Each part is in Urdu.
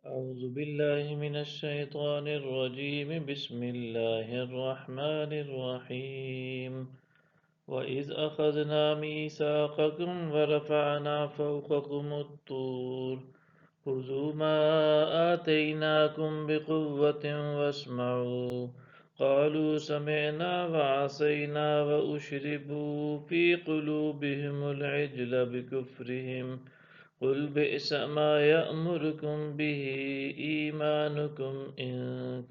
أعوذ بالله من الشيطان الرجيم بسم الله الرحمن الرحيم وإذ أخذنا ميثاقكم ورفعنا فوقكم الطور خذوا ما آتيناكم بقوة واسمعوا قالوا سمعنا وعصينا وأشربوا في قلوبهم العجل بكفرهم قل بئس ما يأمركم به إيمانكم إن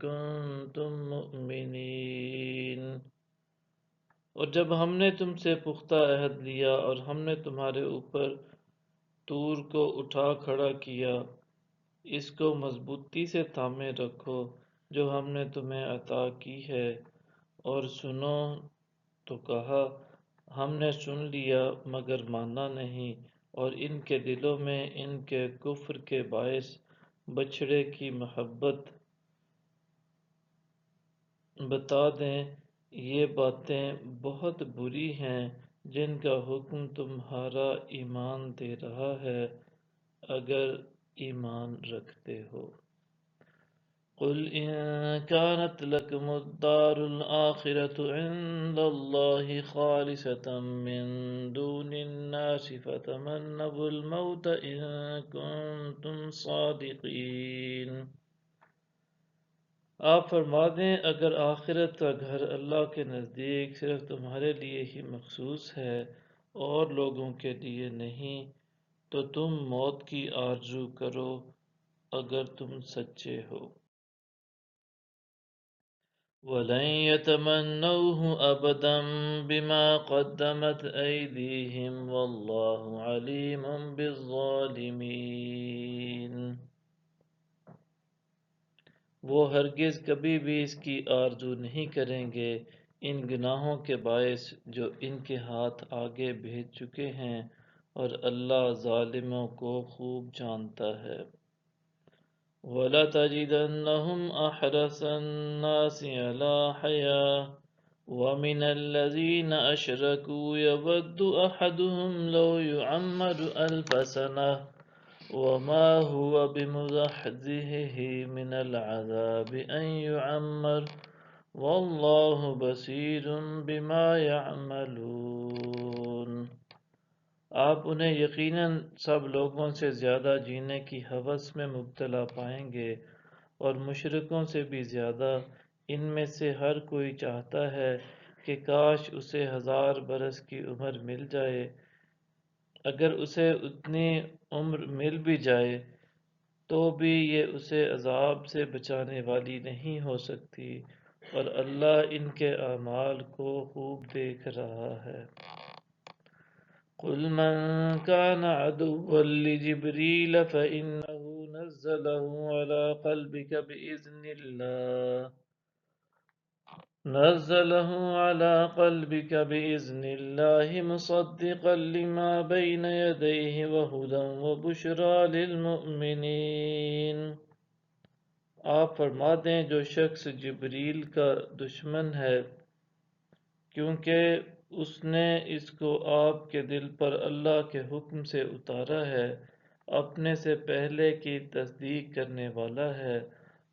كنتم مؤمنين۔ اور جب ہم نے تم سے پختہ عہد لیا اور ہم نے تمہارے اوپر طور کو اٹھا کھڑا کیا، اس کو مضبوطی سے تھامے رکھو جو ہم نے تمہیں عطا کی ہے، اور سنو تو کہا ہم نے سن لیا مگر مانا نہیں، اور ان کے دلوں میں ان کے کفر کے باعث بچھڑے کی محبت۔ بتا دیں یہ باتیں بہت بری ہیں جن کا حکم تمہارا ایمان دے رہا ہے اگر ایمان رکھتے ہو۔ قل إن كانت لكم الدار الآخرة عند الله خالصة من دون الناس فتمنوا الموت إن كنتم صادقين۔ آپ فرما دیں اگر آخرت کا گھر اللہ کے نزدیک صرف تمہارے لیے ہی مخصوص ہے اور لوگوں کے لیے نہیں، تو تم موت کی آرزو کرو اگر تم سچے ہو۔ وَلَن يَتَمَنَّوْهُ أَبَدًا بِمَا قَدَّمَتْ أَيْدِيهِمْ وَاللَّهُ عَلِيمٌ بِالظَّالِمِينَ۔ وہ ہرگز کبھی بھی اس کی آرزو نہیں کریں گے ان گناہوں کے باعث جو ان کے ہاتھ آگے بھیج چکے ہیں، اور اللہ ظالموں کو خوب جانتا ہے۔ وَلَتَجِدَنَّهُمْ أَحْرَصَ النَّاسِ عَلَىٰ حَيَاةٍ وَمِنَ الَّذِينَ أَشْرَكُوا يَوَدُّ أَحَدُهُمْ لَوْ يُعَمَّرُ أَلْفَ سَنَةٍ وَمَا هُوَ بِمُزَحْزِحِهِ مِنَ الْعَذَابِ أَن يُعَمَّرَ وَاللَّهُ بَصِيرٌ بِمَا يَعْمَلُونَ۔ آپ انہیں یقیناً سب لوگوں سے زیادہ جینے کی ہوس میں مبتلا پائیں گے، اور مشرکوں سے بھی زیادہ۔ ان میں سے ہر کوئی چاہتا ہے کہ کاش اسے 1000 برس کی عمر مل جائے۔ اگر اسے اتنی عمر مل بھی جائے تو بھی یہ اسے عذاب سے بچانے والی نہیں ہو سکتی، اور اللہ ان کے اعمال کو خوب دیکھ رہا ہے۔ قل من كان عدوا لجبريل فإنه نزله على قلبك بإذن الله مصدقا لما بين يديه وهدى وبشرى للمؤمنين۔ آپ فرما دیں جو شخص جبریل کا دشمن ہے، کیونکہ اس نے اس کو آپ کے دل پر اللہ کے حکم سے اتارا ہے، اپنے سے پہلے کی تصدیق کرنے والا ہے،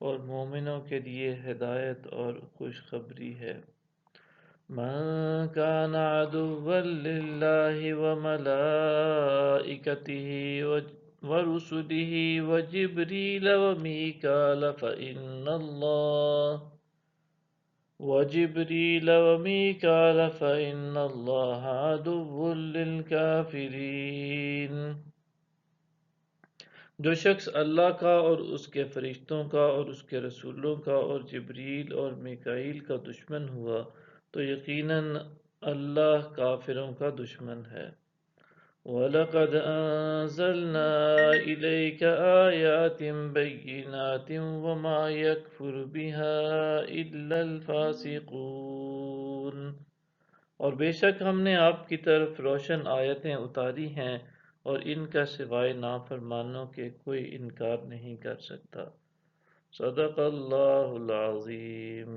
اور مومنوں کے لیے ہدایت اور خوشخبری ہے۔ من كان عدوا لله وملائكته ورسله وجبريل وميكال فإن الله عدو للكافرين۔ جو شخص اللہ کا اور اس کے فرشتوں کا اور اس کے رسولوں کا اور جبریل اور میکائیل کا دشمن ہوا تو یقیناً اللہ کافروں کا دشمن ہے۔ وَلَقَدْ أَنزَلْنَا إِلَيْكَ آيَاتٍ بَيِّنَاتٍ وَمَا يَكْفُرُ بِهَا إِلَّا الْفَاسِقُونَ۔ اور بے شک ہم نے آپ کی طرف روشن آیتیں اتاری ہیں، اور ان کا سوائے نافرمانوں کے کوئی انکار نہیں کر سکتا۔ صدق اللہ العظیم۔